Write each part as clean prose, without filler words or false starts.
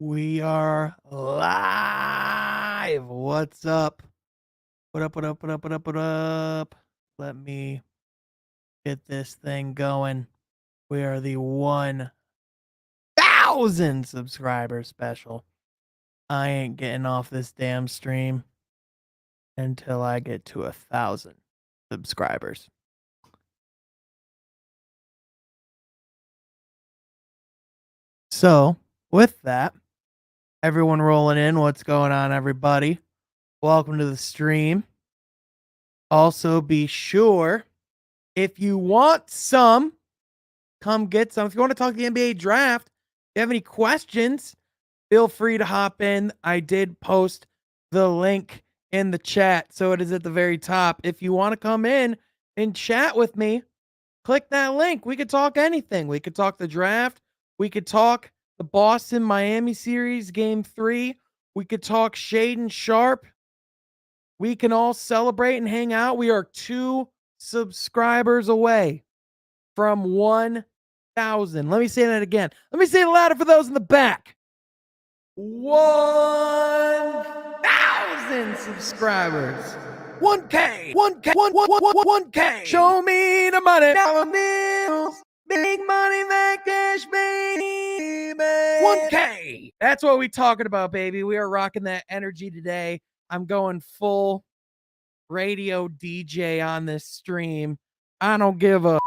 We are live. What's up? What up? What up? What up? What up? What up? Let me get this thing going. We are the 1,000 subscriber special. I ain't getting off this damn stream until I get to 1,000 subscribers. So, with that, everyone rolling in, what's going on, everybody? Welcome to the stream. Also, be sure, if you want some, come get some. If you want to talk the NBA draft, if you have any questions, feel free to hop in. I did post the link in the chat, so it is at the very top. If you want to come in and chat with me, click that link. We could talk anything. We could talk the draft. We could talk the Boston-Miami series, Game 3. We could talk Shaedon Sharpe. We can all celebrate and hang out. We are 2 subscribers away from 1,000. Let me say that again. Let me say it louder for those in the back. 1,000 subscribers. 1K. 1K. 1K. Show me the money. Dollar bills. Big money, make cash, baby. 1K. That's what we talking about, baby. We are rocking that energy today. I'm going full radio DJ on this stream. I don't give a.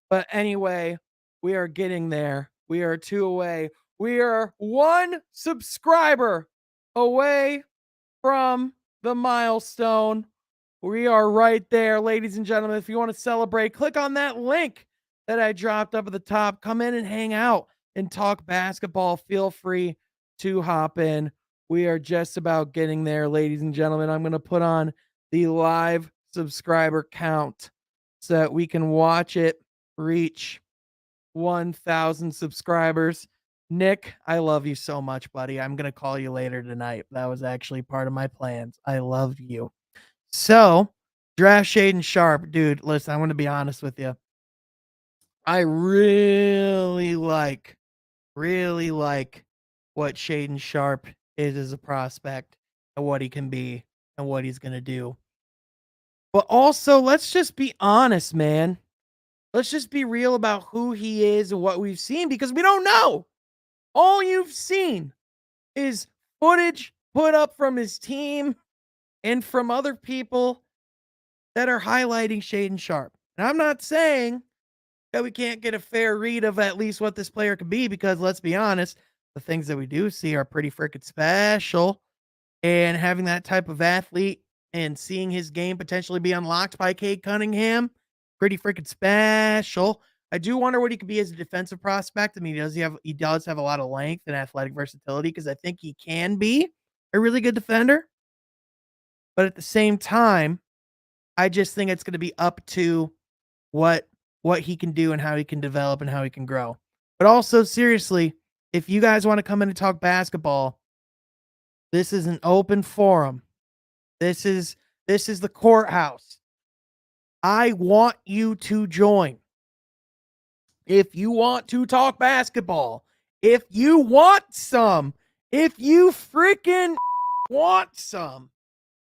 But anyway, we are getting there. We are 2 away. We are 1 subscriber away from the milestone. We are right there, ladies and gentlemen. If you want to celebrate, click on that link that I dropped up at the top. Come in and hang out and talk basketball. Feel free to hop in. We are just about getting there, ladies and gentlemen. I'm going to put on the live subscriber count so that we can watch it reach 1,000 subscribers. Nick, I love you so much, buddy. I'm going to call you later tonight. That was actually part of my plans. I love you. So, draft Shaedon Sharpe. Dude, listen, I'm going to be honest with you. I really like what Shaedon Sharpe is as a prospect and what he can be and what he's going to do. But also, let's just be honest, man. Let's just be real about who he is and what we've seen, because we don't know. All you've seen is footage put up from his team and from other people that are highlighting Shaedon Sharpe. And I'm not saying that we can't get a fair read of at least what this player could be, because let's be honest, the things that we do see are pretty freaking special. And having that type of athlete and seeing his game potentially be unlocked by Cade Cunningham, pretty freaking special. I do wonder what he could be as a defensive prospect. I mean, he does have a lot of length and athletic versatility, because I think he can be a really good defender. But at the same time, I just think it's going to be up to what he can do and how he can develop and how he can grow. But also, seriously, if you guys want to come in and talk basketball, this is an open forum. This is the Courthouse. I want you to join. If you want to talk basketball, if you want some, if you freaking want some,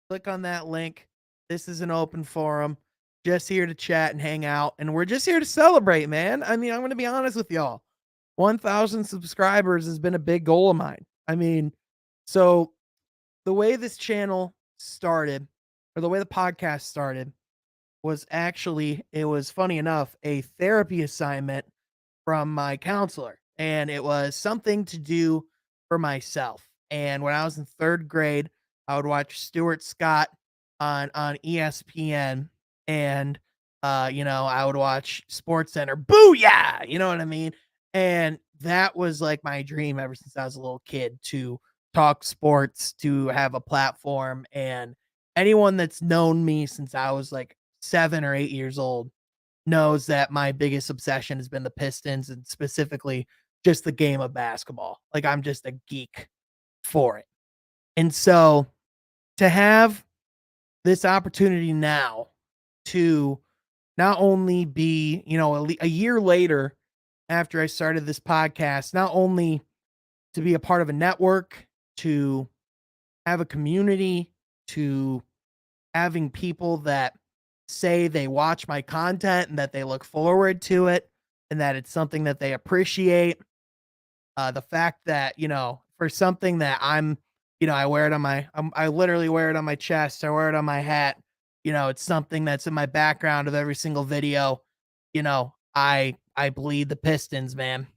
click on that link. This is an open forum. Just here to chat and hang out. And we're just here to celebrate, man. I mean, I'm going to be honest with y'all. 1,000 subscribers has been a big goal of mine. I mean, so the way this channel started, or the way the podcast started, was actually, it was funny enough, a therapy assignment from my counselor. And it was something to do for myself. And when I was in 3rd grade, I would watch Stuart Scott on ESPN. And, I would watch Sports Center. Booyah! You know what I mean? And that was like my dream ever since I was a little kid, to talk sports, to have a platform. And anyone that's known me since I was like 7 or 8 years old knows that my biggest obsession has been the Pistons, and specifically just the game of basketball. Like, I'm just a geek for it. And so to have this opportunity now to not only be, a year later after I started this podcast, not only to be a part of a network, to have a community, to having people that say they watch my content and that they look forward to it and that it's something that they appreciate. The fact that, for something that I wear it on I literally wear it on my chest. I wear it on my hat. It's something that's in my background of every single video. I bleed the Pistons, man.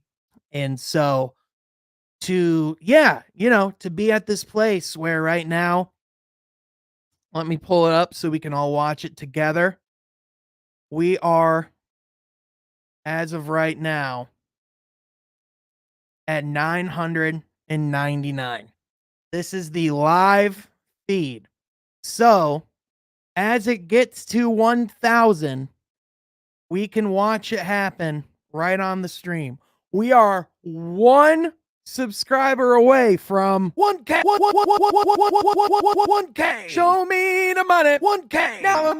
And so to be at this place where right now, let me pull it up so we can all watch it together. We are, as of right now, at 999. This is the live feed. So, as it gets to 1,000, we can watch it happen right on the stream. We are one subscriber away from 1K. 1K. Show me the money. 1K. Now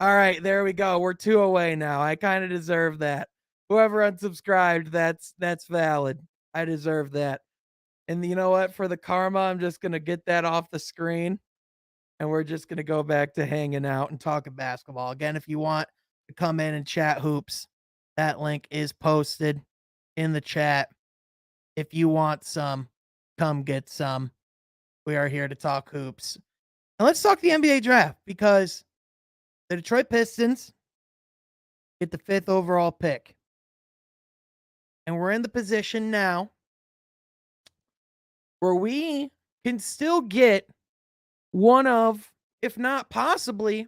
all right, there we go. We're 2 away now. I kind of deserve that. Whoever unsubscribed, that's valid. I deserve that. And you know what? For the karma, I'm just going to get that off the screen. And we're just going to go back to hanging out and talking basketball. Again, if you want to come in and chat hoops, that link is posted in the chat. If you want some, come get some. We are here to talk hoops. And let's talk the NBA draft, because the Detroit Pistons get the 5th overall pick. And we're in the position now where we can still get one of, if not possibly,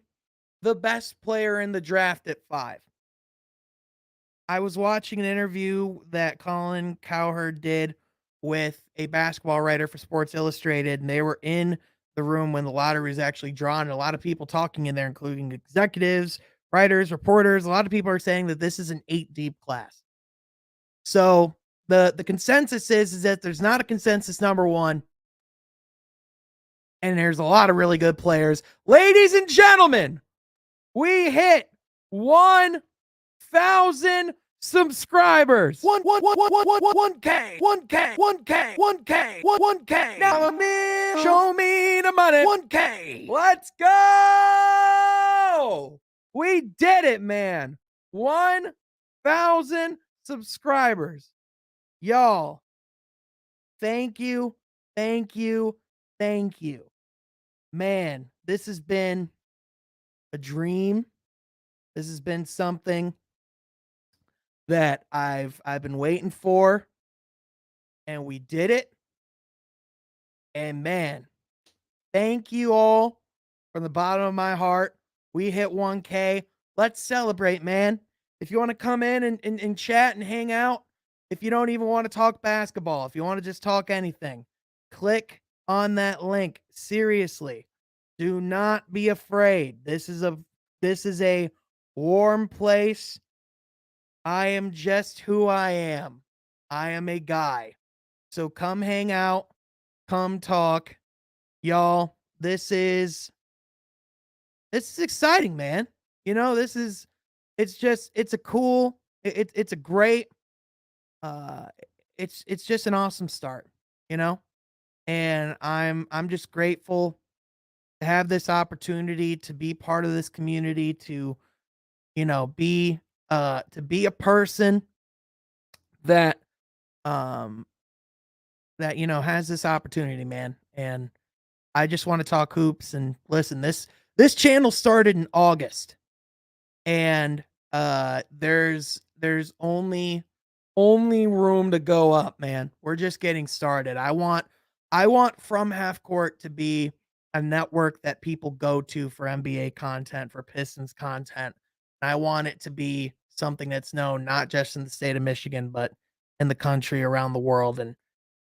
the best player in the draft at 5. I was watching an interview that Colin Cowherd did with a basketball writer for Sports Illustrated, and they were in the room when the lottery was actually drawn, and a lot of people talking in there, including executives, writers, reporters. A lot of people are saying that this is an 8-deep class. So the consensus is that there's not a consensus number 1, and there's a lot of really good players. Ladies and gentlemen, we hit 1,000 subscribers. 1K. Now show me the money. 1K. Let's go. We did it, man. 1,000 subscribers. Y'all, thank you. Thank you. Thank you. Man, this has been a dream. This has been something that I've been waiting for, and we did it. And man, thank you all from the bottom of my heart. We hit 1K. Let's celebrate, man. If you want to come in and chat and hang out, if you don't even want to talk basketball, if you want to just talk anything, click on that link. Seriously, do not be afraid. This is a warm place. I am just who I am. I am a guy. So come hang out, come talk. Y'all, this is exciting, man. It's a cool, it's a great, it's just an awesome start, and I'm just grateful to have this opportunity to be part of this community, to, be a person that, has this opportunity, man. And I just want to talk hoops. And listen, this channel started in August, and there's only room to go up, man. We're just getting started. I want From Half Court to be a network that people go to for NBA content, for Pistons content. And I want it to be something that's known not just in the state of Michigan, but in the country, around the world. And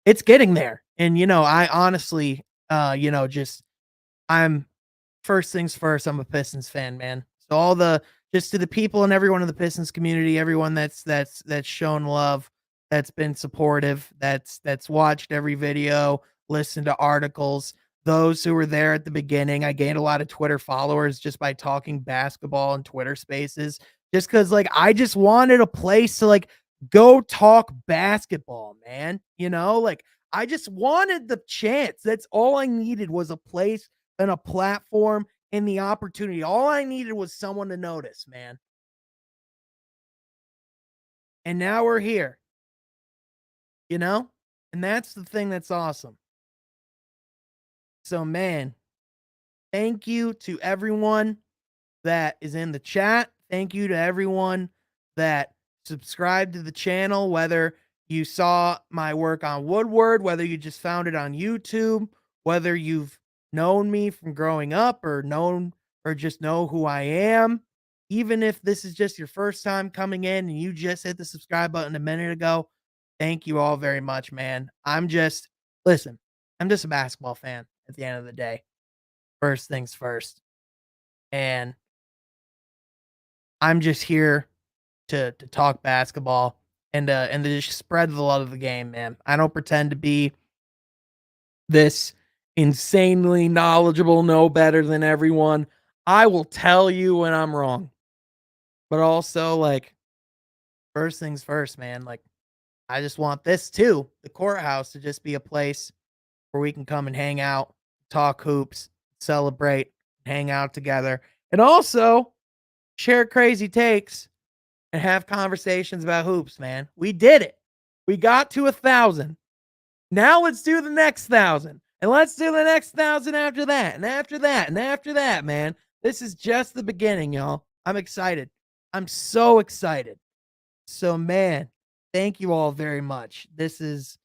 it's getting there. And I honestly, I'm first things first, I'm a Pistons fan, man. So just to the people and everyone in the Pistons community, everyone that's shown love, that's been supportive, that's watched every video, listened to articles, those who were there at the beginning. I gained a lot of Twitter followers just by talking basketball and Twitter spaces, just because I just wanted a place to go talk basketball, man. You know, like I just wanted the chance. That's all I needed was a place and a platform and the opportunity. All I needed was someone to notice, man. And now we're here, you know? And that's the thing that's awesome. So, man, thank you to everyone that is in the chat. Thank you to everyone that subscribed to the channel, whether you saw my work on Woodward, whether you just found it on YouTube, whether you've known me from growing up or just know who I am. Even if this is just your first time coming in and you just hit the subscribe button a minute ago, thank you all very much, man. Listen, I'm just a basketball fan at the end of the day. First things first. And I'm just here to talk basketball and to just spread the love of the game, man. I don't pretend to be this insanely knowledgeable, know better than everyone. I will tell you when I'm wrong. But also, like, first things first, man. Like, I just want this too, the Courthouse, to just be a place where we can come and hang out, talk hoops, celebrate, hang out together, and also share crazy takes and have conversations about hoops, man. We did it. We got to 1,000. Now let's do the next 1,000. And let's do the next 1,000 after that, and after that, and after that, man. This is just the beginning, y'all. I'm excited. I'm so excited. So, man, thank you all very much. This is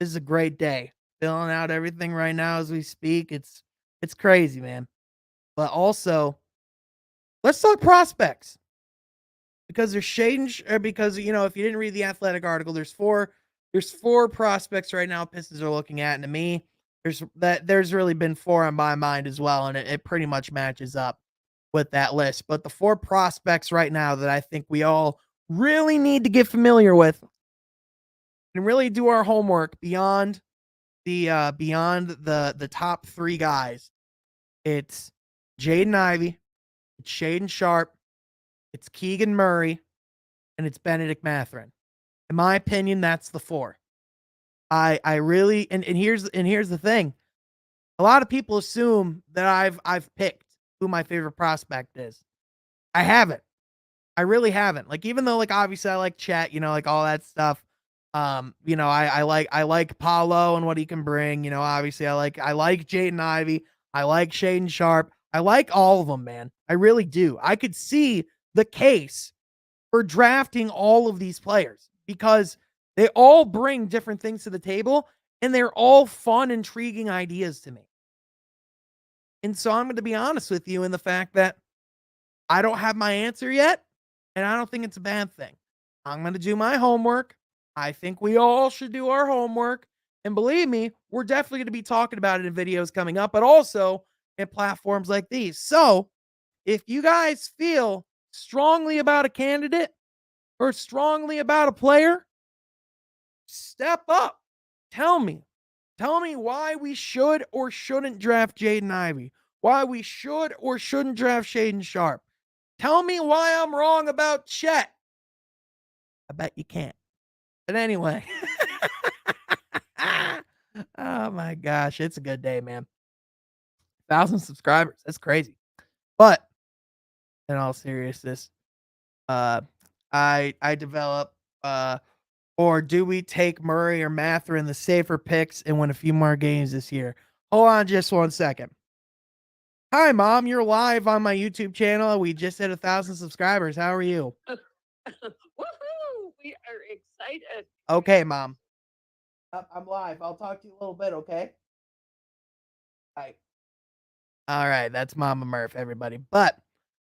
a great day. Filling out everything right now as we speak. It's crazy, man. But also, let's talk prospects. Because there's because if you didn't read the Athletic article, there's four prospects right now Pistons are looking at, and to me, there's really been four on my mind as well, and it pretty much matches up with that list. But the four prospects right now that I think we all really need to get familiar with and really do our homework beyond the top three guys. It's Jaden Ivey, it's Shaden Sharp, it's Keegan Murray, and it's Benedict Mathurin. In my opinion, that's the four. I really and here's the thing. A lot of people assume that I've picked who my favorite prospect is. I haven't. I really haven't. Like, even though, like, obviously I like Chet, like all that stuff. I like Paulo and what he can bring. Obviously I like Jaden Ivey. I like Shaden Sharp. I like all of them, man. I really do. I could see the case for drafting all of these players because they all bring different things to the table and they're all fun, intriguing ideas to me. And so I'm going to be honest with you in the fact that I don't have my answer yet, and I don't think it's a bad thing. I'm going to do my homework. I think we all should do our homework. And believe me, we're definitely going to be talking about it in videos coming up, but also in platforms like these. So if you guys feel strongly about a candidate or strongly about a player, step up. Tell me. Tell me why we should or shouldn't draft Jaden Ivey. Why we should or shouldn't draft Shaden Sharp. Tell me why I'm wrong about Chet. I bet you can't. But anyway. Oh my gosh. It's a good day, man. 1,000 subscribers. That's crazy. But in all seriousness, I develop or do we take Murray or Mathurin, the safer picks, and win a few more games this year? Hold on just 1 second. Hi, Mom. You're live on my YouTube channel. We just hit 1,000 subscribers. How are you? Woohoo! We are excited. Okay, Mom. I'm live. I'll talk to you a little bit, okay? Bye. All right. That's Mama Murph, everybody. But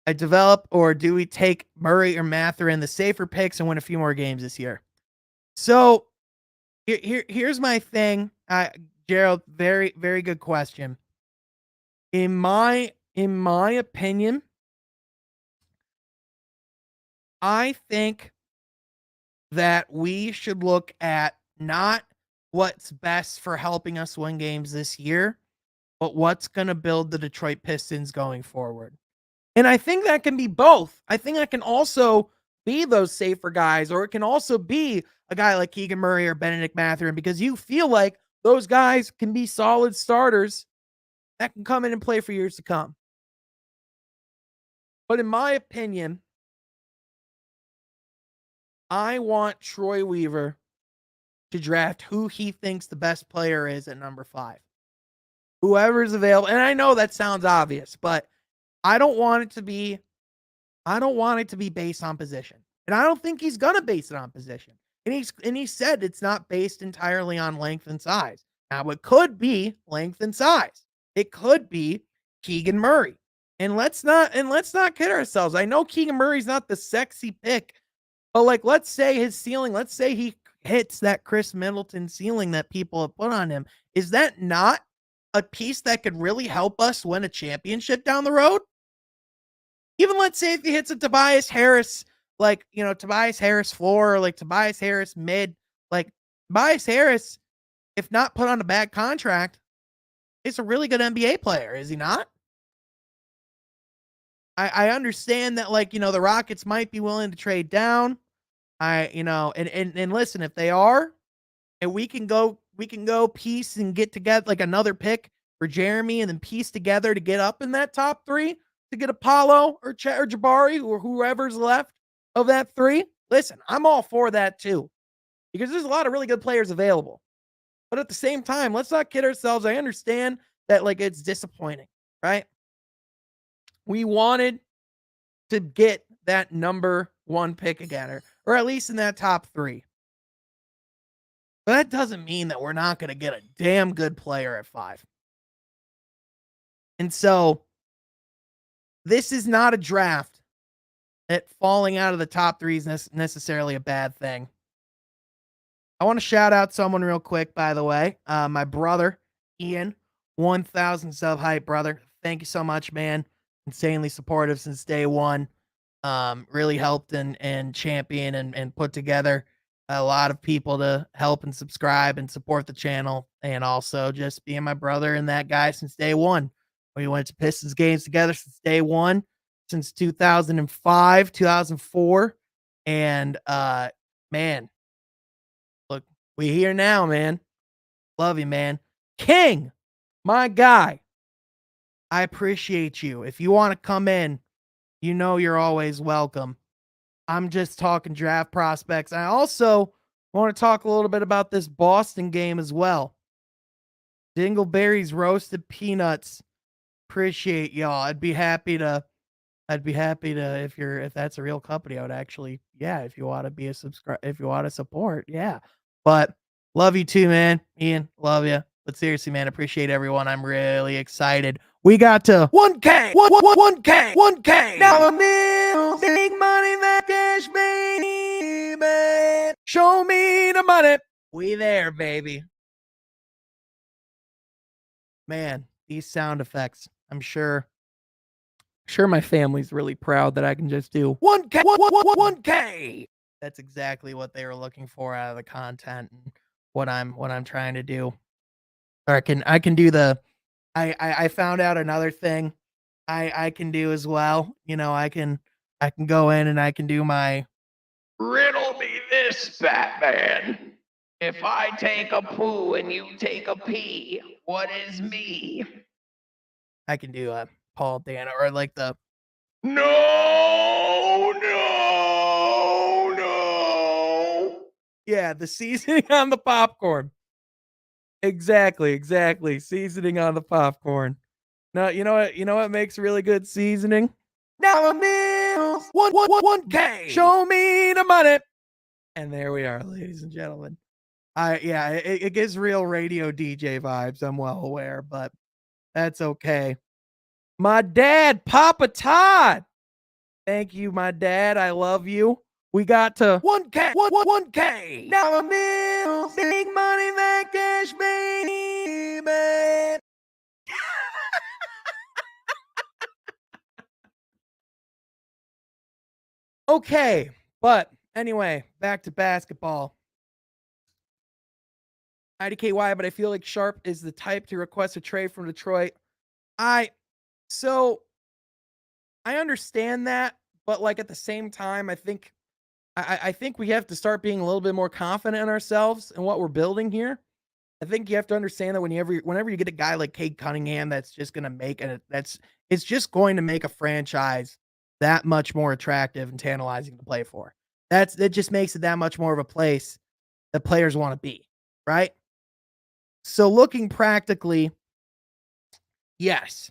I develop or do we take Murray or Mathurin, the safer picks, and win a few more games this year? So here's my thing. Gerald, very, very good question. In my opinion, I think that we should look at not what's best for helping us win games this year, but what's going to build the Detroit Pistons going forward. And I think that can be both. I think that can also be those safer guys, or it can also be a guy like Keegan Murray or Benedict Mathurin, because you feel like those guys can be solid starters that can come in and play for years to come. But in my opinion, I want Troy Weaver to draft who he thinks the best player is at number 5. Whoever's available. And I know that sounds obvious, but I don't want it to be based on position. And I don't think he's gonna base it on position. And he said it's not based entirely on length and size. Now it could be length and size. It could be Keegan Murray. And let's not kid ourselves. I know Keegan Murray's not the sexy pick, but like let's say his ceiling, let's say he hits that Chris Middleton ceiling that people have put on him. Is that not a piece that could really help us win a championship down the road? Even let's say if he hits a Tobias Harris, like, Tobias Harris floor, or like Tobias Harris mid, like Tobias Harris, if not put on a bad contract, is a really good NBA player, is he not? I understand that, like, the Rockets might be willing to trade down. And listen, if they are, and we can go piece and get together like another pick for Jeremy, and then piece together to get up in that top 3 to get Apollo or Chet or Jabari or whoever's left of that 3. Listen, I'm all for that too, because there's a lot of really good players available. But at the same time, let's not kid ourselves. I understand that, like, it's disappointing, right? We wanted to get that number 1 pick again, or at least in that top 3. But that doesn't mean that we're not going to get a damn good player at 5. And so this is not a draft that falling out of the top 3 is necessarily a bad thing. I want to shout out someone real quick, by the way. My brother, Ian, 1,000 sub hype, brother. Thank you so much, man. Insanely supportive since day one. Really helped and champion and put together a lot of people to help and subscribe and support the channel, and also just being my brother and that guy since day one. We went to Pistons games together since day one, since 2005, 2004. And man, look, we here now, man. Love you, man. King, my guy. I appreciate you. If you want to come in, you're always welcome. I'm just talking draft prospects. I also want to talk a little bit about this Boston game as well. Dingleberry's roasted peanuts. Appreciate y'all. I'd be happy to if that's a real company, I would actually, yeah, if you want to be a if you want to support, yeah. But love you too, man. Ian, love you. But seriously, man, appreciate everyone. I'm really excited. We got to 1K, 1K, 1K. Now a meal, big money, that cash, baby. Show me the money. We there, baby. Man, these sound effects. I'm sure my family's really proud that I can just do 1K, 1K. That's exactly what they were looking for out of the content and what I'm trying to do. Or I can do the I found out another thing I can do as well. I can go in and I can do my Riddle me this, Batman. If I take a poo and you take a pee, what is me? I can do a Paul Dano, or like the No, no, no. yeah, the seasoning on the popcorn. Exactly. Seasoning on the popcorn. No, you know what makes really good seasoning? Dollar bills. 1K. Show me the money. And there we are, ladies and gentlemen. It gives real radio DJ vibes, I'm well aware, but that's okay. My dad, Papa Todd. Thank you, my dad. I love you. We got to 1K, 1K. Dollar bills, big money, that cash, baby. Okay, but anyway, back to basketball. IDKY, but I feel like Sharp is the type to request a trade from Detroit. I so I understand that, but like at the same time, I think I think we have to start being a little bit more confident in ourselves and what we're building here. I think you have to understand that whenever you get a guy like Cade Cunningham that's just gonna make it that's it's just going to make a franchise that much more attractive and tantalizing to play for. That just makes it that much more of a place that players want to be, right? So looking practically, yes,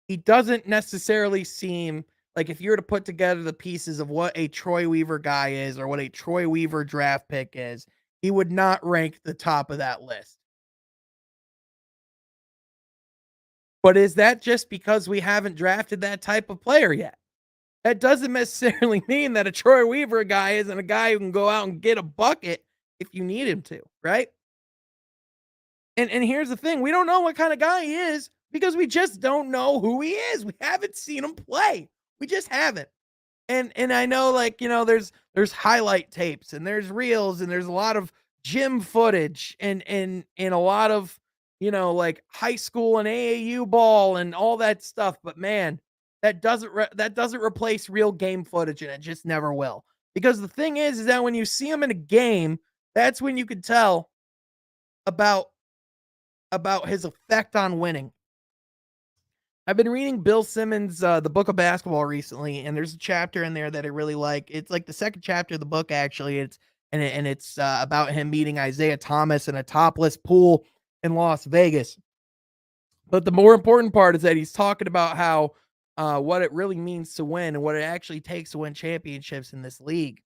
he doesn't necessarily seem like if you were to put together the pieces of what a Troy Weaver guy is or what a Troy Weaver draft pick is, he would not rank the top of that list. But is that just because we haven't drafted that type of player yet? That doesn't necessarily mean that a Troy Weaver guy isn't a guy who can go out and get a bucket if you need him to, right? And here's the thing, we don't know what kind of guy he is because we just don't know who he is. We haven't seen him play. We just haven't. And I know, like, there's highlight tapes and there's reels and there's a lot of gym footage and a lot of, like high school and AAU ball and all that stuff, but man, that doesn't replace real game footage, and it just never will. Because the thing is that when you see him in a game, that's when you can tell about his effect on winning. I've been reading Bill Simmons' The Book of Basketball recently, and there's a chapter in there that I really like. It's like the second chapter of the book, actually. It's about him meeting Isaiah Thomas in a topless pool in Las Vegas. But the more important part is that he's talking about how what it really means to win and what it actually takes to win championships in this league,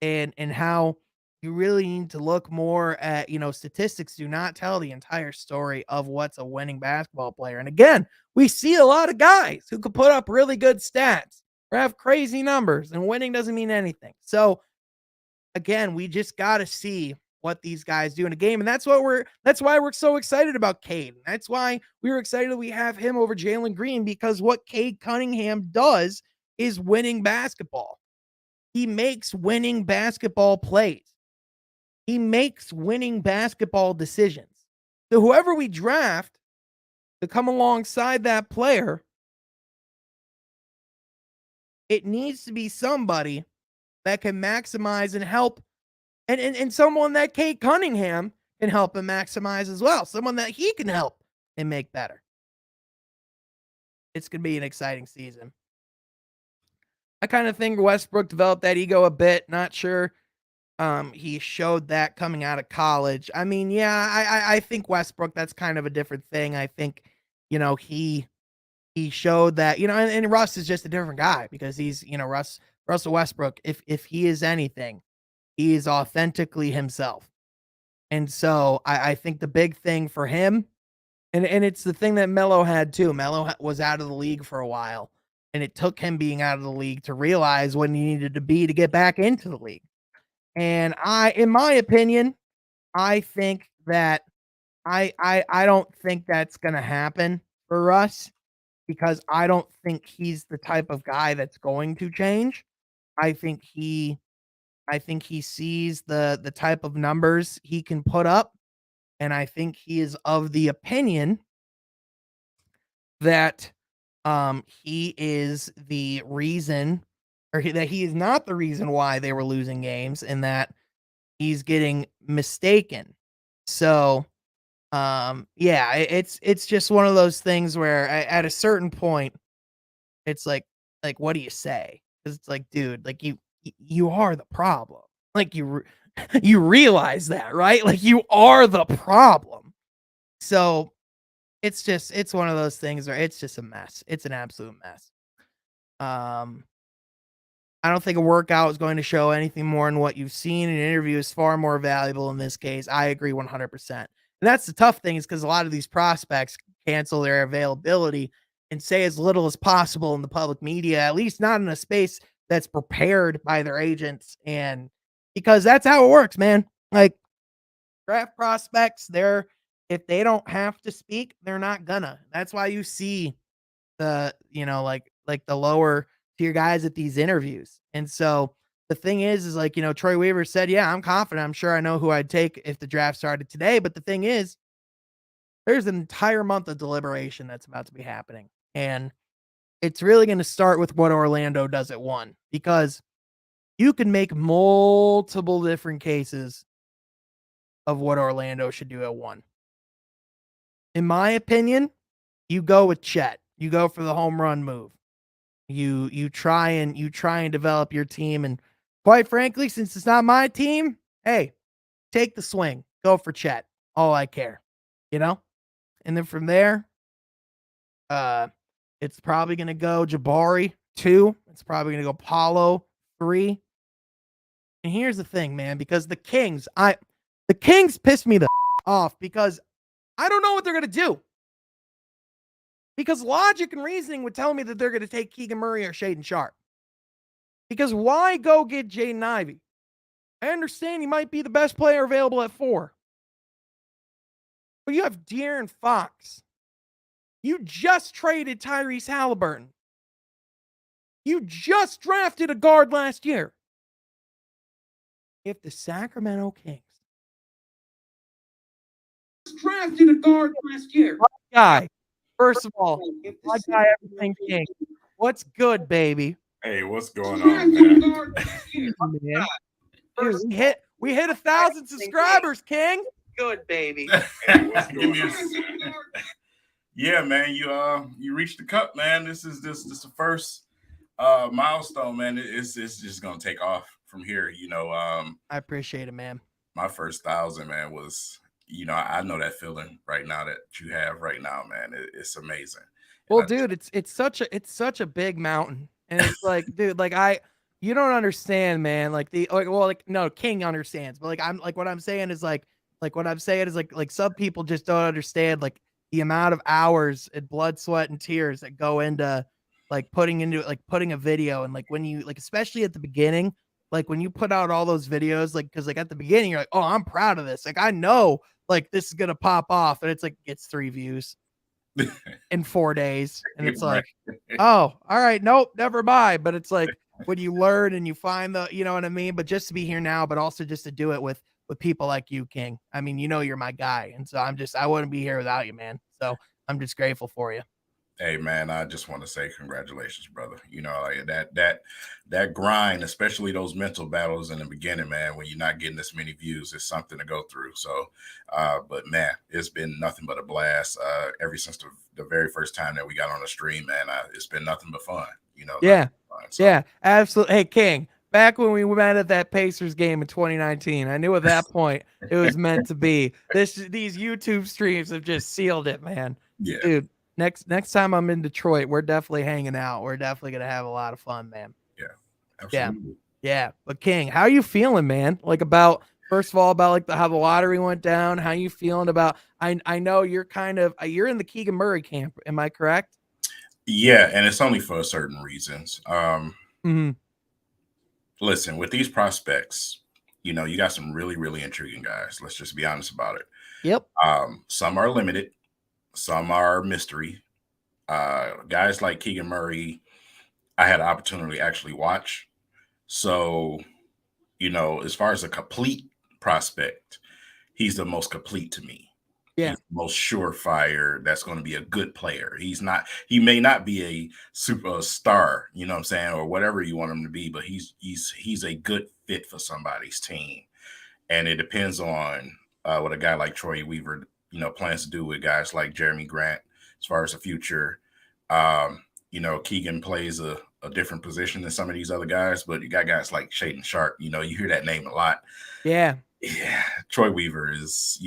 and how you really need to look more at, statistics do not tell the entire story of what's a winning basketball player. And again, we see a lot of guys who could put up really good stats or have crazy numbers, and winning doesn't mean anything. So again, we just got to see what these guys do in a game. And that's why we're so excited about Cade. That's why we were excited that we have him over Jalen Green, because what Cade Cunningham does is winning basketball. He makes winning basketball plays. He makes winning basketball decisions. So whoever we draft to come alongside that player, it needs to be somebody that can maximize and help, and someone that Kate Cunningham can help and maximize as well. Someone that he can help and make better. It's gonna be an exciting season. I kind of think Westbrook developed that ego a bit. Not sure he showed that coming out of college. I mean, yeah, I think Westbrook, that's kind of a different thing. I think, he showed that, and Russ is just a different guy because he's, Russell Westbrook, if he is anything, he is authentically himself. And so I think the big thing for him, and it's the thing that Melo had too. Was out of the league for a while, and it took him being out of the league to realize what he needed to be to get back into the league. And in my opinion, I think that I don't think that's gonna happen for Russ, because I don't think he's the type of guy that's going to change. I think he I think he sees the type of numbers he can put up, and I think he is of the opinion that he is the reason, that he is not the reason why they were losing games, and that he's getting mistaken. So, yeah, it's just one of those things where at a certain point, it's like what do you say? Because it's like, dude, like you are the problem. Like you realize that, right? Like you are the problem. So it's one of those things where it's just a mess. It's an absolute mess. Um, I don't think a workout is going to show anything more than what you've seen. An interview is far more valuable in this case. I agree 100%. And that's the tough thing, is because a lot of these prospects cancel their availability and say as little as possible in the public media, at least not in a space that's prepared by their agents. And because that's how it works, man. Like, draft prospects, if they don't have to speak, they're not gonna. That's why you see like the lower tier guys at these interviews. And so the thing is like, Troy Weaver said, yeah, I'm confident. I'm sure I know who I'd take if the draft started today. But the thing is, there's an entire month of deliberation that's about to be happening. And it's really going to start with what Orlando does at 1, because You can make multiple different cases of what Orlando should do at 1. In my opinion, you go with Chet. You go for the home run move. You try and develop your team, and quite frankly, since it's not my team, hey, take the swing. Go for Chet. All I care. You know? And then from there, uh it's probably gonna go Jabari 2. It's probably gonna go Paulo 3. And here's the thing, man, because the Kings piss me the off because I don't know what they're gonna do. Because logic and reasoning would tell me that they're gonna take Keegan Murray or Shaden Sharp. Because why go get Jaden Ivey? I understand he might be the best player available at 4. But you have De'Aaron Fox. You just traded Tyrese Halliburton. You just drafted a guard last year. If the Sacramento Kings drafted a guard last year, my guy, first of all, my guy, everything King. What's good, baby? Hey, what's going on, man? Man. Dude, we hit 1,000 subscribers, King. Good, baby. Give me yeah, man. You reached the cup, man. This is the first milestone, man. It's just gonna take off from here. I appreciate it, man. My first 1,000, man, was I know that feeling right now that you have right now, man. It's amazing. Well, dude, it's such a big mountain, and it's like, dude, like you don't understand, man. No, King understands, but what I'm saying is like some people just don't understand like the amount of hours and blood, sweat, and tears that go into putting a video, and like when you especially at the beginning, like when you put out all those videos, like because like at the beginning you're like, oh, I'm proud of this, like I know like this is gonna pop off, and it's like gets 3 views in 4 days, and it's like, oh, all right, nope, never mind. But it's like when you learn and you find you know what I mean. But just to be here now, but also just to do it with people like you, King. I mean, you're my guy, and so I wouldn't be here without you, man. So I'm just grateful for you. Hey, man, I just want to say congratulations, brother. Like that grind, especially those mental battles in the beginning, man, when you're not getting this many views, is something to go through. So, but man, it's been nothing but a blast. Ever since the very first time that we got on the stream, man, it's been nothing but fun. Yeah, so. Yeah, absolutely. Hey, King, back when we met at that Pacers game in 2019, I knew at that point it was meant to be. These YouTube streams have just sealed it, man. Yeah, dude. Next time I'm in Detroit, we're definitely hanging out. We're definitely gonna have a lot of fun, man. Yeah, absolutely. Yeah. But King, how are you feeling, man? Like first of all, about like how the lottery went down. How you feeling about? I know you're you're in the Keegan Murray camp. Am I correct? Yeah, and it's only for certain reasons. Mm-hmm. Listen, with these prospects, you got some really, really intriguing guys. Let's just be honest about it. Yep. Some are limited. Some are mystery. Guys like Keegan Murray, I had an opportunity to actually watch. So, as far as a complete prospect, he's the most complete to me. Yeah. He's the most surefire that's going to be a good player. He may not be a superstar, you know what I'm saying, or whatever you want him to be, but he's a good fit for somebody's team. And it depends on what a guy like Troy Weaver plans to do with guys like Jeremy Grant as far as the future. Keegan plays a different position than some of these other guys, but you got guys like Shaden Sharp. You hear that name a lot. Yeah. Troy Weaver is,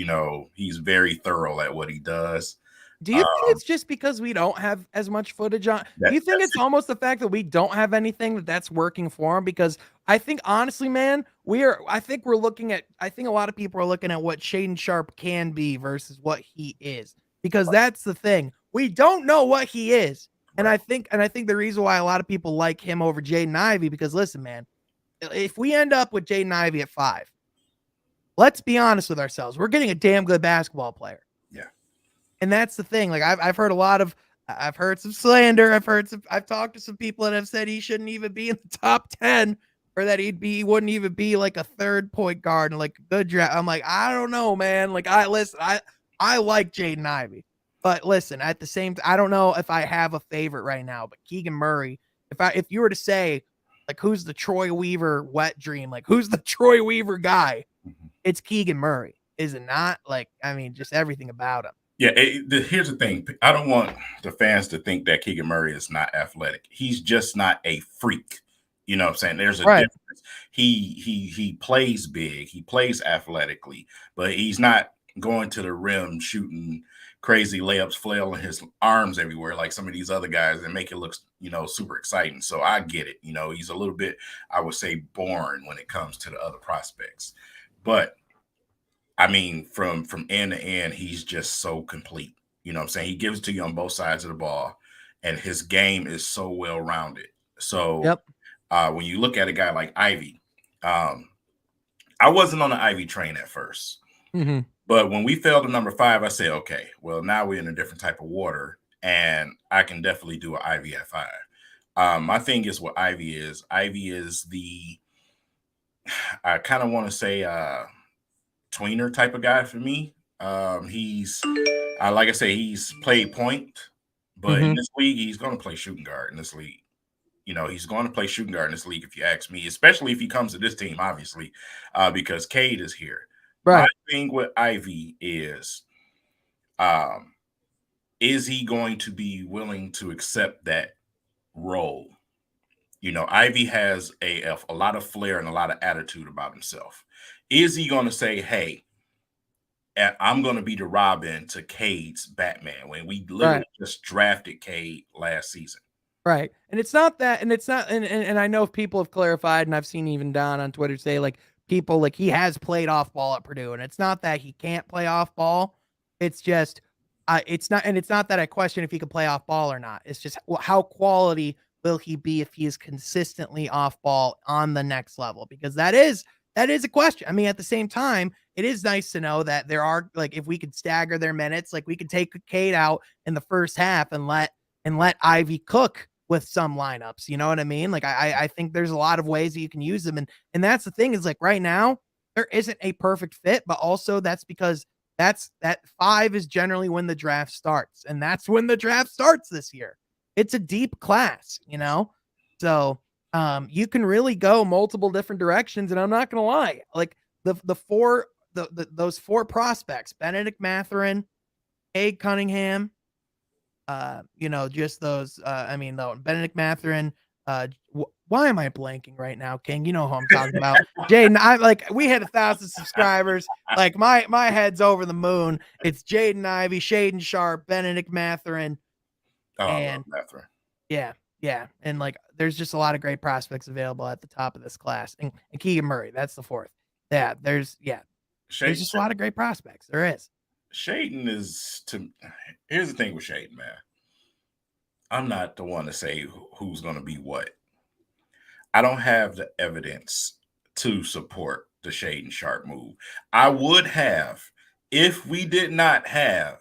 he's very thorough at what he does. Do you think it's just because we don't have as much footage on? Do you think it's almost the fact that we don't have anything that's working for him? Because I think honestly, man, I think a lot of people are looking at what Shaden Sharp can be versus what he is. Because that's the thing. We don't know what he is. And I think the reason why a lot of people like him over Jaden Ivey, because listen, man, if we end up with Jaden Ivey at 5, let's be honest with ourselves. We're getting a damn good basketball player. Yeah. And that's the thing. Like I've heard I've heard some slander. I've talked to some people that have said he shouldn't even be in the top 10, or that he wouldn't even be like a 3rd point guard and like a good draft. I'm like, I don't know, man. Like I like Jaden Ivey, but listen, at the same time, I don't know if I have a favorite right now, but Keegan Murray, if you were to say like who's the Troy Weaver wet dream? Like who's the Troy Weaver guy? Mhm. It's Keegan Murray, is it not? Like, I mean, just everything about him. Yeah, here's the thing. I don't want the fans to think that Keegan Murray is not athletic. He's just not a freak. You know what I'm saying? There's a Right. difference. He plays big. He plays athletically, but he's not going to the rim shooting crazy layups, flailing his arms everywhere like some of these other guys and make it look, super exciting. So I get it. He's a little bit, I would say, boring when it comes to the other prospects. But I mean, from end to end, he's just so complete. You know what I'm saying? He gives it to you on both sides of the ball, and his game is so well rounded. So Yep. when you look at a guy like Ivy, um, I wasn't on the Ivy train at first, Mm-hmm. but when we fell to number 5, I said, okay, well, now we're in a different type of water, and I can definitely do an Ivy at 5. My thing is what Ivy is. Ivy is I kind of want to say, tweener type of guy for me. Like I say, he's played point, but in Mm-hmm. this league, he's going to play shooting guard in this league. He's going to play shooting guard in this league, if you ask me, especially if he comes to this team, obviously, because Cade is here. My Right. thing with Ivy um, is he going to be willing to accept that role? Ivy has a lot of flair and a lot of attitude about himself. Is he going to say, hey, I'm going to be the Robin to Cade's Batman when we literally Right. just drafted Cade last season? Right. And it's not that, and it's not, and I know people have clarified, and I've seen even Don on Twitter say like people like he has played off ball at Purdue, and it's not that he can't play off ball. It's just, it's not that I question if he can play off ball or not. It's just how quality will he be if he is consistently off ball on the next level? Because that is a question. I mean, at the same time, it is nice to know that there are like if we could stagger their minutes, like we could take Cade out in the first half and let Ivy cook with some lineups. You know what I mean? Like I think there's a lot of ways that you can use them. And that's the thing is like right now, there isn't a perfect fit, but also that's because that 5 is generally when the draft starts. And that's when the draft starts this year. It's a deep class, you know? So you can really go multiple different directions. And I'm not gonna lie, like those 4 prospects, Benedict Mathurin, Cade Cunningham, just those, though, Benedict Mathurin, why am I blanking right now, King? You know who I'm talking about. Jaden, we hit 1,000 subscribers. Like my head's over the moon. It's Jaden Ivey, Shaden Sharp, Benedict Mathurin, Oh, I love and Mathurin. yeah, yeah. And like, there's just a lot of great prospects available at the top of this class. And Keegan Murray, that's the 4th. There's just a lot of great prospects. There is. Shaden here's the thing with Shaden, man. I'm not the one to say who's going to be what. I don't have the evidence to support the Shaden Sharp move. I would have if we did not have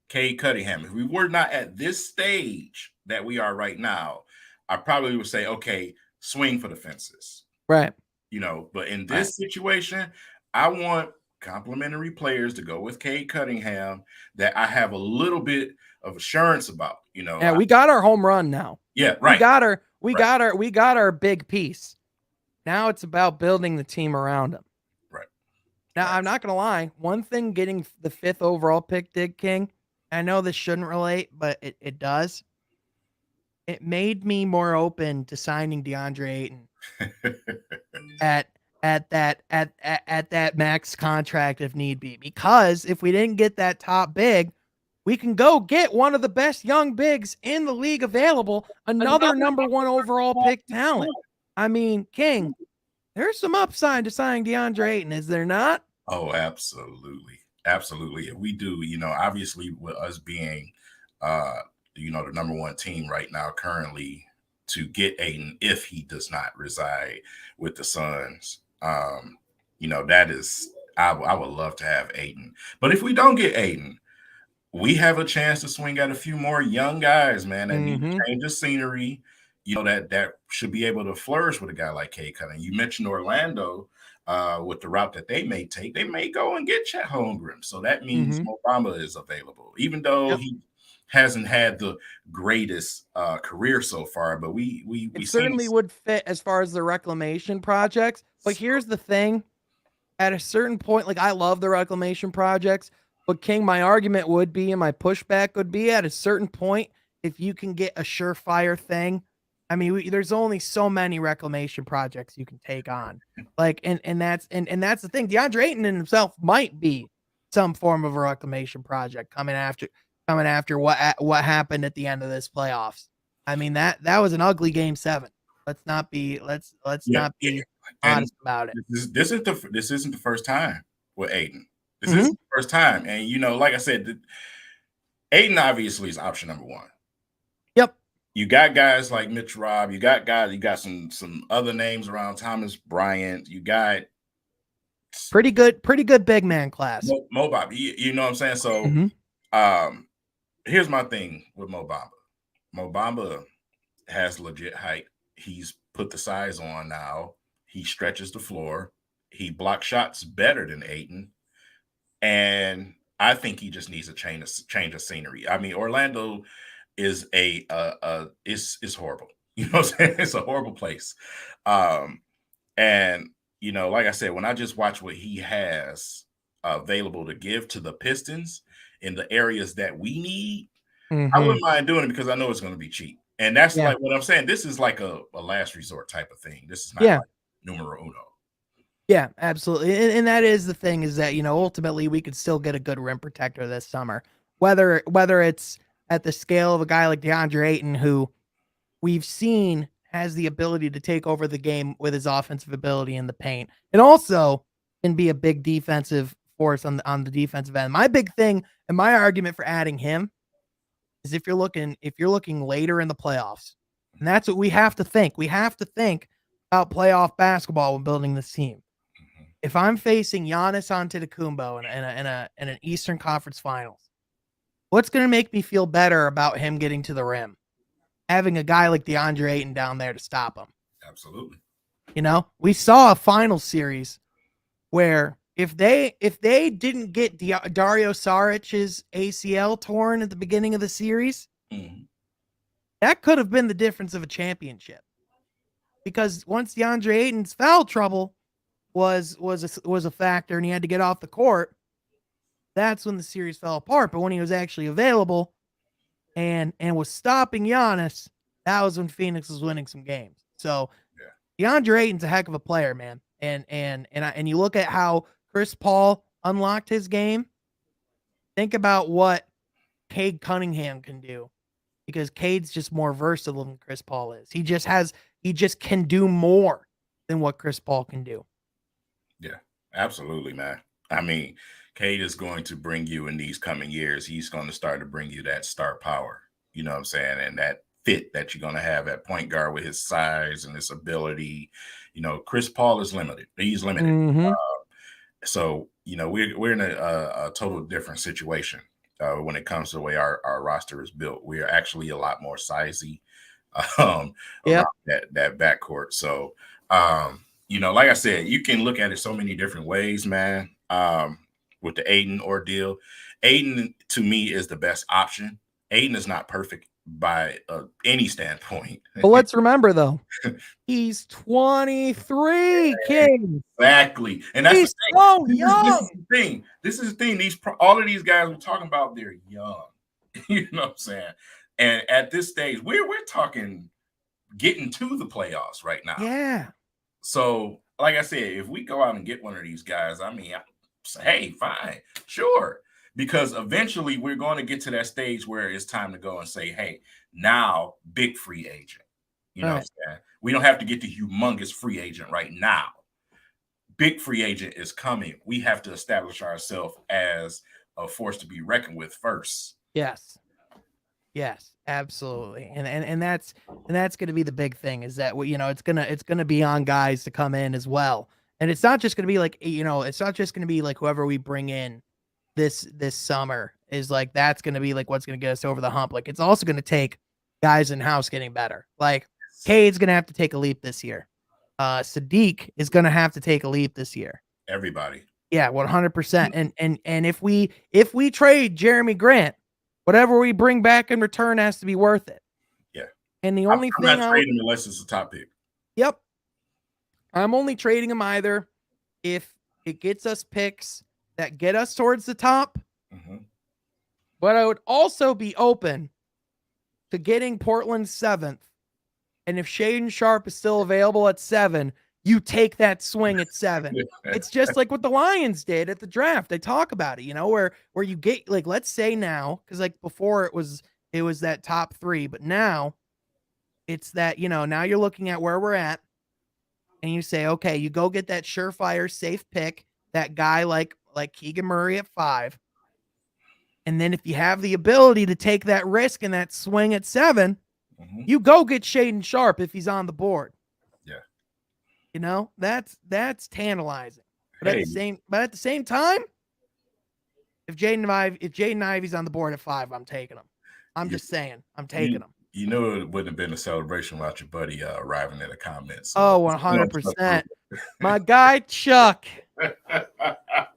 Cade Cunningham. If we were not at this stage that we are right now, I probably would say, okay, swing for the fences. Right. But in this situation, I want complimentary players to go with Cade Cunningham that I have a little bit of assurance about. Yeah, we got our home run now. Yeah, right. We got our big piece. Now it's about building the team around him. Right. Now, right. I'm not going to lie. One thing getting the 5th overall pick did, King, I know this shouldn't relate, but it does. It made me more open to signing DeAndre Ayton at that max contract if need be. Because if we didn't get that top big, we can go get one of the best young bigs in the league available, another number 1 overall pick talent. I mean, King, there's some upside to signing DeAndre Ayton, is there not? Oh, absolutely. Absolutely. If we do, obviously with us being, the number 1 team right now currently to get Ayton if he does not reside with the Suns, that is, I would love to have Ayton. But if we don't get Ayton, we have a chance to swing at a few more young guys, man, that need to change the scenery, that should be able to flourish with a guy like Cade Cunningham. You mentioned Orlando with the route that they may take. They may go and get Chet Holmgren. So that means Mo Bamba is available, even though hasn't had the greatest career so far, but we It seen certainly would fit as far as the reclamation projects. But here's the thing. At a certain point, like I love the reclamation projects, but King, my argument would be, and my pushback would be, at a certain point, if you can get a surefire thing, I mean, there's only so many reclamation projects you can take on. Like, and that's the thing. DeAndre Ayton in himself might be some form of a reclamation project coming after what happened at the end of this playoffs. I mean, that was an ugly game 7. Let's yeah, not yeah. be And honest about it. this isn't the first time with Aiden. This Mhm. isn't the first time, and like I said, Aiden obviously is option number one. Yep. You got guys like Mitch Robb. You got some other names around, Thomas Bryant. You got Pretty good big man class. Mo Bamba. You know what I'm saying? So, Mhm. here's my thing with Mo Bamba. Mo Bamba has legit height. He's put the size on now. He stretches the floor. He blocks shots better than Ayton. And I think he just needs a change of scenery. I mean, Orlando is is horrible. You know what I'm saying? It's a horrible place. And like I said, when I just watch what he has available to give to the Pistons in the areas that we need, I Mhm. wouldn't mind doing it because I know it's going to be cheap. And that's Yeah. like what I'm saying. This is like a last resort type of thing. This is not Yeah. like numero uno. Yeah, absolutely. And that is the thing, is that, ultimately we could still get a good rim protector this summer. Whether it's at the scale of a guy like DeAndre Ayton, who we've seen has the ability to take over the game with his offensive ability in the paint, and also can be a big defensive force on the defensive end. My big thing and my argument for adding him is, if you're looking later in the playoffs, and that's what we have to think. We have to think about playoff basketball when building this team. Mhm. If I'm facing Giannis Antetokounmpo in an Eastern Conference Finals, what's going to make me feel better about him getting to the rim? Having a guy like DeAndre Ayton down there to stop him. Absolutely. We saw a final series where if they didn't get Dario Saric's ACL torn at the beginning of the series, Mhm. that could have been the difference of a championship. Because once DeAndre Ayton's foul trouble was a factor and he had to get off the court, that's when the series fell apart. But when he was actually available and was stopping Giannis, that was when Phoenix was winning some games. So Yeah. DeAndre Ayton's a heck of a player, man. And you look at how Chris Paul unlocked his game. Think about what Cade Cunningham can do, because Cade's just more versatile than Chris Paul is. He just can do more than what Chris Paul can do. Yeah, absolutely, man. I mean, Cade is going to bring you in these coming years. He's going to start to bring you that star power. You know what I'm saying? And that fit that you're going to have at point guard with his size and his ability. Chris Paul is limited. He's limited. Mm-hmm. So we're in a total different situation when it comes to the way our roster is built. We are actually a lot more sizey around that backcourt. So like I said, you can look at it so many different ways, man. With the Aiden ordeal, Aiden to me is the best option. Aiden is not perfect by any standpoint. But let's remember, though, he's 23, King. Exactly, and that's He's the so thing. young. This is the thing. All of these guys we're talking about, they're young. You know what I'm saying? And at this stage, we're talking getting to the playoffs right now. Yeah. So, like I said, if we go out and get one of these guys, I mean, hey, fine, sure. Because eventually we're going to get to that stage where it's time to go and say, hey, now big free agent. You know what I'm saying? We don't have to get the humongous free agent right now. Big free agent is coming. We have to establish ourselves as a force to be reckoned with first. Yes. Yes, absolutely. And that's going to be the big thing, is that it's going to be on guys to come in as well. And it's not just going to be like, it's not just going to be like whoever we bring in this summer is like, that's going to be like what's going to get us over the hump. Like, it's also going to take guys in house getting better. Like, Cade's going to have to take a leap this year. Sadiq is going to have to take a leap this year. Everybody. Yeah, 100%. And if we trade Jeremy Grant, Whatever we bring back in return has to be worth it. Yeah. And the I'm only not thing trading him unless it's a top pick. Yep. I'm only trading him either if it gets us picks that get us towards the top. Mm-hmm. But I would also be open to getting Portland's 7th. And if Shaden Sharp is still available at 7, you take that swing at 7. It's just like what the Lions did at the draft. They talk about it, you know, where you get, like, let's say now, because like before it was that top 3, but now it's that, you know, now you're looking at where we're at and you say, okay, you go get that surefire safe pick, that guy like Keegan Murray at 5. And then if you have the ability to take that risk and that swing at 7, mm-hmm. you go get Shaden Sharp if he's on the board. Yeah. You know, that's tantalizing. But Hey. at the same time, if Jaden Ivey's on the board at 5, I'm taking him. I'm just saying, I'm taking him. You know, it wouldn't have been a celebration without your buddy arriving at a comment. So oh, 100%. My guy, Chuck.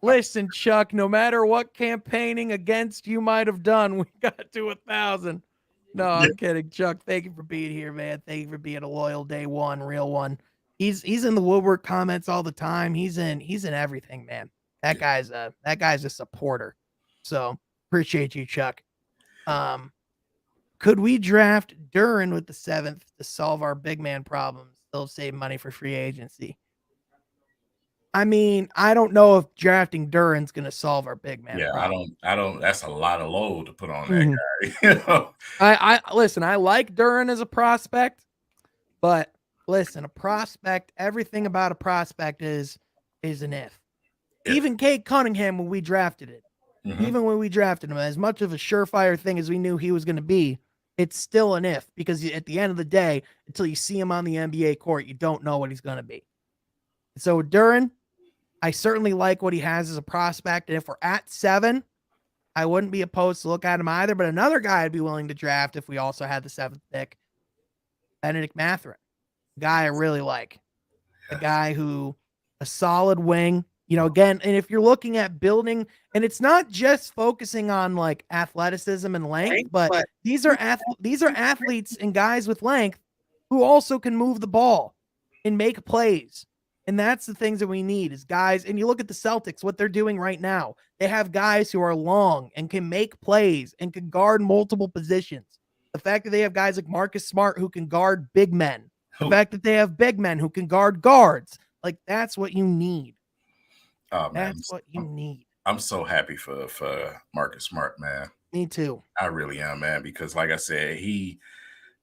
Listen, Chuck, no matter what campaigning against you might have done, we got to 1,000. No, I'm kidding. Chuck, thank you for being here, man. Thank you for being a loyal day one, real one. He's in the Woodward comments all the time. He's in everything, man. That guy's a supporter. So appreciate you, Chuck. Could we draft Duren with the 7th to solve our big man problems? Still save money for free agency. I mean, I don't know if drafting Duren's going to solve our big man. Yeah, problem. I don't. That's a lot of load to put on that guy. You know? I listen. I like Duren as a prospect, but listen, a prospect. Everything about a prospect is an if. Even Kate Cunningham, when we drafted it, even when we drafted him, as much of a surefire thing as we knew he was going to be, it's still an if, because at the end of the day, until you see him on the NBA court, you don't know what he's going to be. So Duren, I certainly like what he has as a prospect. And if we're at 7, I wouldn't be opposed to look at him either. But another guy I'd be willing to draft if we also had the 7th pick, Benedict Mathurin, guy I really like. A guy who, a solid wing, you know, again, and if you're looking at building, and it's not just focusing on like athleticism and length, but these are athletes and guys with length who also can move the ball and make plays. And that's the things that we need is guys. And you look at the Celtics, what they're doing right now. They have guys who are long and can make plays and can guard multiple positions. The fact that they have guys like Marcus Smart who can guard big men. The fact that they have big men who can guard guards. Like, that's what you need. Oh, man. That's what you need. I'm so happy for Marcus Smart, man. Me too. I really am, man, because like I said, he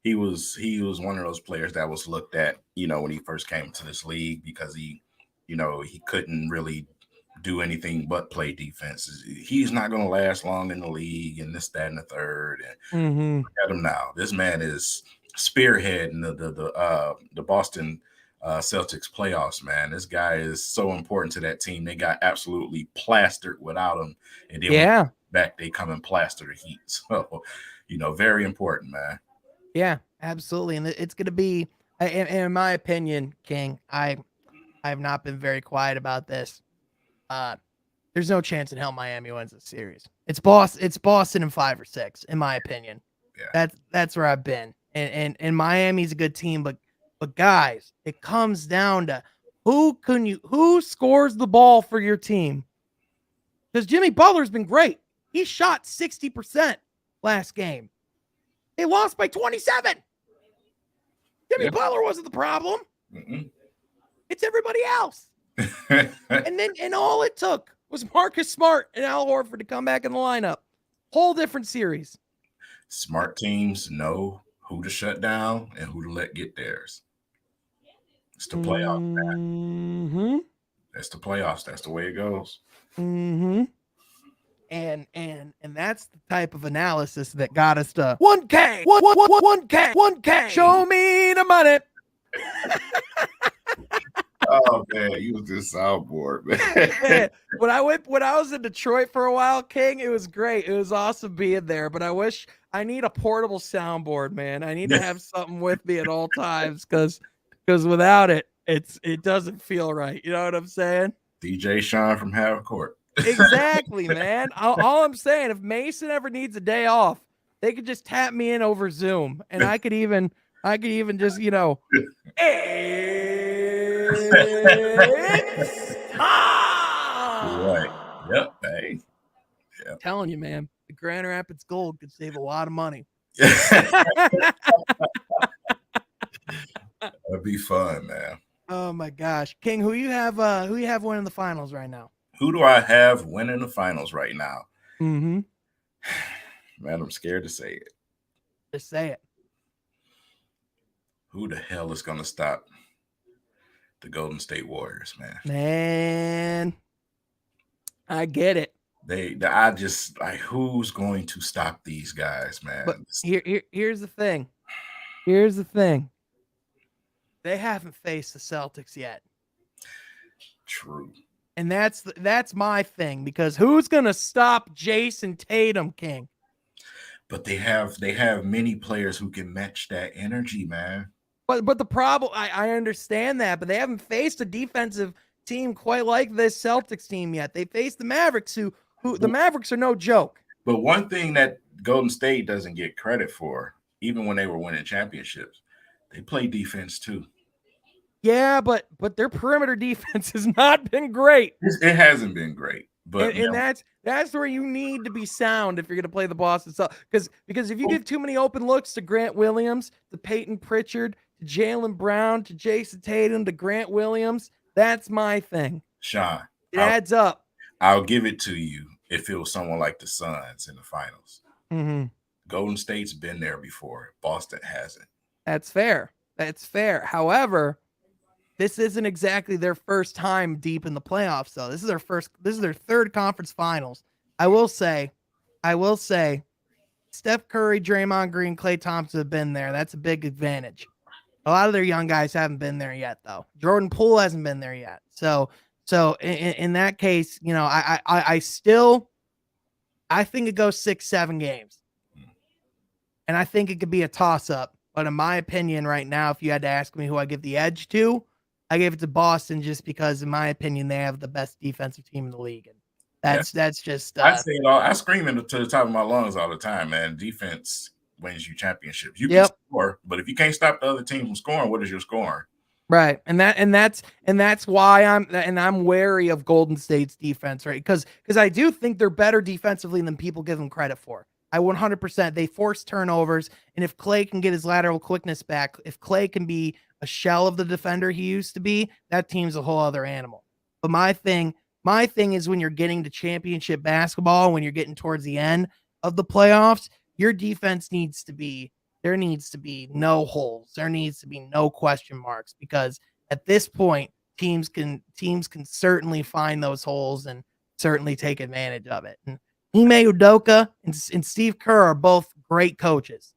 was one of those players that was looked at, you know, when he first came to this league, because he, you know, he couldn't really do anything but play defense. He's not going to last long in the league, and this, that, and the third. And look at him now. This man is spearheading the Boston Celtics playoffs, man. This guy is so important to that team. They got absolutely plastered without him, and then back they come and plaster the Heat. So, you know, very important, man. Yeah, absolutely. And it's going to be, in my opinion, King, I have not been very quiet about this. There's no chance in hell Miami wins this series. It's Boston in 5 or 6, in my opinion. Yeah. That's where I've been. And Miami's a good team, but guys, it comes down to who scores the ball for your team. Because Jimmy Butler's been great. He shot 60% last game. They lost by 27. Jimmy Butler wasn't the problem. It's everybody else. and all it took was Marcus Smart and Al Horford to come back in the lineup. Whole different series. Smart teams know who to shut down and who to let get theirs. It's the playoffs, man. It's the playoffs. That's the way it goes. And that's the type of analysis that got us to 1K, 1K. Show me the money. Oh man, you was this soundboard, man. When I was in Detroit for a while, King, it was great. It was awesome being there. But I need a portable soundboard, man. I need to have something with me at all times, because without it, it doesn't feel right. You know what I'm saying? DJ Sean from Half Court. Exactly, man. All I'm saying, if Mason ever needs a day off, they could just tap me in over Zoom, and I could even just, it's Right. time. Yep. Hey. Yep. Telling you, man, the Grand Rapids Gold could save a lot of money. That'd be fun, man. Oh my gosh, King, who you have winning the finals right now? Who do I have winning the finals right now? Mm-hmm. Man, I'm scared to say it. Just say it. Who the hell is going to stop the Golden State Warriors, man? Man, I get it. I just like, who's going to stop these guys, man? But here's the thing. Here's the thing. They haven't faced the Celtics yet. True. And that's my thing, because who's gonna stop Jason Tatum, King? But they have many players who can match that energy, man. But the problem, I understand that, but they haven't faced a defensive team quite like this Celtics team yet. They faced the Mavericks, who the Mavericks are no joke. But one thing that Golden State doesn't get credit for, even when they were winning championships, they play defense too. Yeah, but their perimeter defense has not been great. It hasn't been great. But and that's where you need to be sound if you're going to play the Boston Celtics. Because if you give too many open looks to Grant Williams, to Peyton Pritchard, to Jaylen Brown, to Jason Tatum, to Grant Williams, that's my thing. Sean, it adds up. I'll give it to you if it was someone like the Suns in the finals. Mm-hmm. Golden State's been there before. Boston hasn't. That's fair. That's fair. However, this isn't exactly their first time deep in the playoffs, though. This is their third conference finals. I will say, Steph Curry, Draymond Green, Klay Thompson have been there. That's a big advantage. A lot of their young guys haven't been there yet, though. Jordan Poole hasn't been there yet. So in that case, I think it goes 6-7 games, and I think it could be a toss-up. But in my opinion, right now, if you had to ask me who I give the edge to, I gave it to Boston, just because, in my opinion, they have the best defensive team in the league. And that's just. I say it all. I scream it to the top of my lungs all the time, man. Defense wins you championships. You can score, but if you can't stop the other team from scoring, what is your scoring? Right, and that's why I'm wary of Golden State's defense, right? Because I do think they're better defensively than people give them credit for. I 100%. They force turnovers, and if Klay can get his lateral quickness back, if Klay can be a shell of the defender he used to be, that team's a whole other animal. But my thing is, when you're getting to championship basketball, when you're getting towards the end of the playoffs, your defense needs to be no holes. There needs to be no question marks, because at this point, teams can certainly find those holes and certainly take advantage of it. And Ime Udoka and Steve Kerr are both great coaches.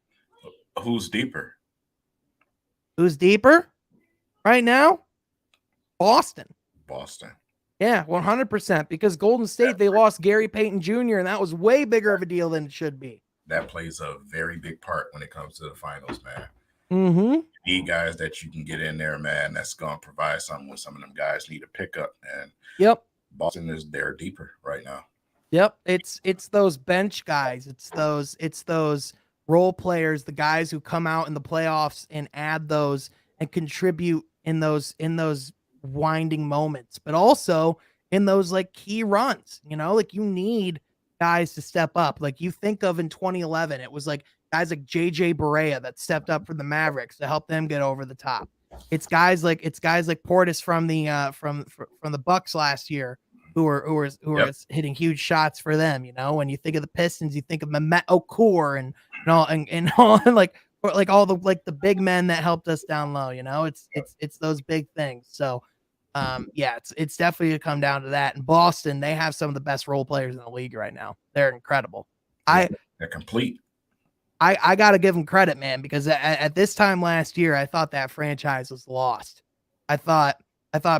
Who's deeper? Who's deeper right now? Boston. Yeah, 100%. Because Golden State, they lost Gary Payton Jr., and that was way bigger of a deal than it should be. That plays a very big part when it comes to the finals, man. Mm-hmm. You need guys that you can get in there, man, that's going to provide something when some of them guys need a pickup. And Boston they're deeper right now. Yep. It's those bench guys. It's those role players, the guys who come out in the playoffs and add those and contribute in those winding moments, but also in those like key runs. Like, you need guys to step up. Like, you think of in 2011, it was like guys like JJ Barea that stepped up for the Mavericks to help them get over the top. It's guys like Portis from the Bucks last year who are hitting huge shots for them. When you think of the Pistons, you think of Mehmet Okur and all like all the big men that helped us down low. It's those big things. So it's definitely gonna come down to that. In Boston, they have some of the best role players in the league right now. They're incredible. They're complete. I got to give them credit, man, because at this time last year, I thought that franchise was lost. I thought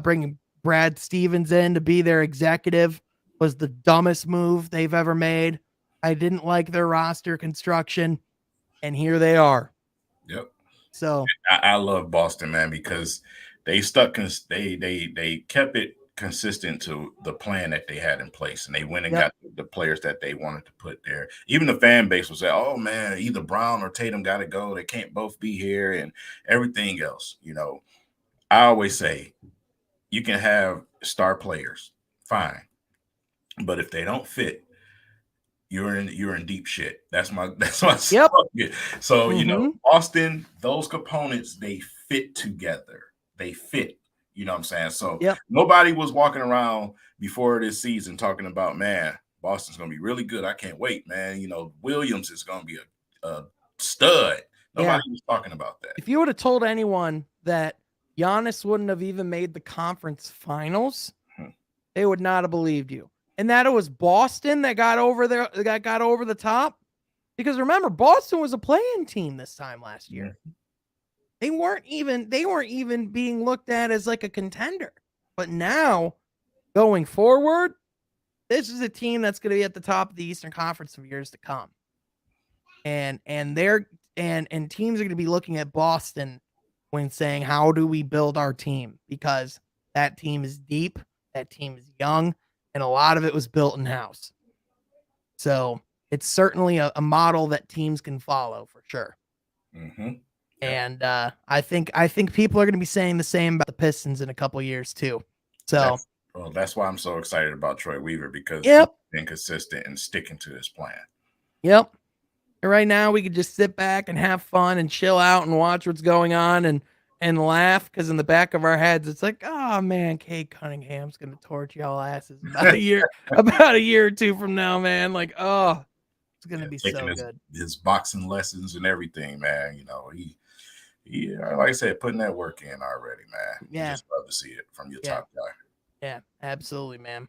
bringing Brad Stevens in to be their executive was the dumbest move they've ever made. I didn't like their roster construction, and here they are. Yep. So I love Boston, man, because they stuck. They kept it consistent to the plan that they had in place, and they went and Yep. got the players that they wanted to put there. Even the fan base was like, "Oh man, either Brown or Tatum got to go. They can't both be here," and everything else. I always say you can have star players, fine, but if they don't fit, you're in deep shit. That's my Yep. So Mhm. Austin, those components, they fit together. They fit. You know what I'm saying? So Yep. nobody was walking around before this season talking about, man, Boston's gonna be really good. I can't wait, man. Williams is gonna be a stud. Yeah. Nobody was talking about that. If you would have told anyone that Giannis wouldn't have even made the conference finals, Hmm. they would not have believed you. And that it was Boston that got over the top. Because remember, Boston was a play-in team this time last year. Mhm. They weren't even being looked at as like a contender. But now, going forward, this is a team that's going to be at the top of the Eastern Conference for years to come. And teams are going to be looking at Boston when saying, how do we build our team? Because that team is deep, that team is young, and a lot of it was built in house. So it's certainly a model that teams can follow for sure. Mm-hmm. Yep. And I think people are going to be saying the same about the Pistons in a couple years too. So that's why I'm so excited about Troy Weaver, because Yep. he's been consistent and sticking to his plan. Yep. And right now we could just sit back and have fun and chill out and watch what's going on and laugh, because in the back of our heads it's like, oh man, Cade Cunningham's gonna torch y'all asses about a year or two from now, man. Like, oh, it's gonna be so good. His boxing lessons and everything, man. He like I said, putting that work in already, man. Yeah. You just love to see it from your top guy. Yeah, absolutely, man.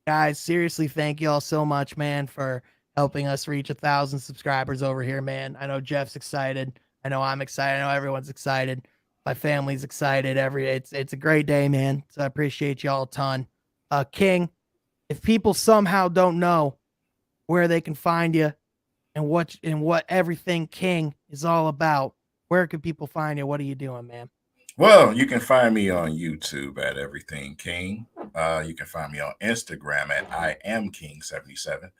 Guys, seriously, thank you all so much, man, for helping us reach 1,000 subscribers over here, man. I know Jeff's excited. I know I'm excited. I know everyone's excited. My family's excited. It's a great day, man. So I appreciate y'all a ton. King, if people somehow don't know where they can find you and what everything King is all about, where can people find you? What are you doing, man? Well, you can find me on YouTube at Everything King. You can find me on Instagram at I am King 77.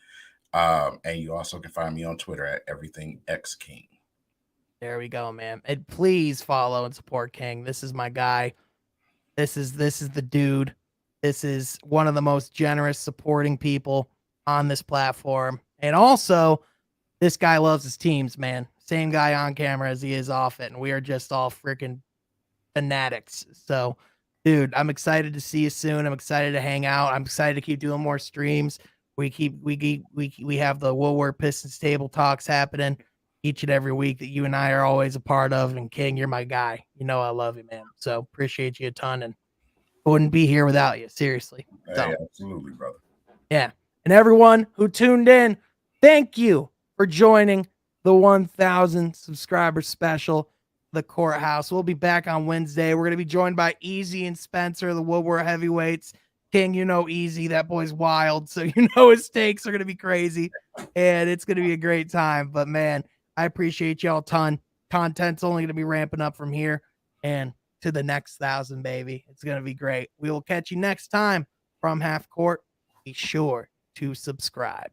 And you also can find me on Twitter at Everything X King. There we go, man. And please follow and support King. This is my guy. This is the dude. This is one of the most generous supporting people on this platform. And also, this guy loves his teams, man. Same guy on camera as he is off it. And we are just all freaking fanatics. So, dude, I'm excited to see you soon. I'm excited to hang out. I'm excited to keep doing more streams. We have the Woolworth Pistons table talks happening each and every week that you and I are always a part of. And King, you're my guy. You know I love you, man. So appreciate you a ton, and wouldn't be here without you. Seriously. Hey, absolutely, brother. Yeah. And everyone who tuned in, thank you for joining the 1,000 subscriber special, the Courthouse. We'll be back on Wednesday. We're going to be joined by Easy and Spencer, the Woodward heavyweights. King, you know Easy, that boy's wild, so you know his takes are going to be crazy, and it's going to be a great time. But man, I appreciate y'all a ton. Content's only going to be ramping up from here and to the next 1,000, baby. It's going to be great. We will catch you next time from Half Court. Be sure to subscribe.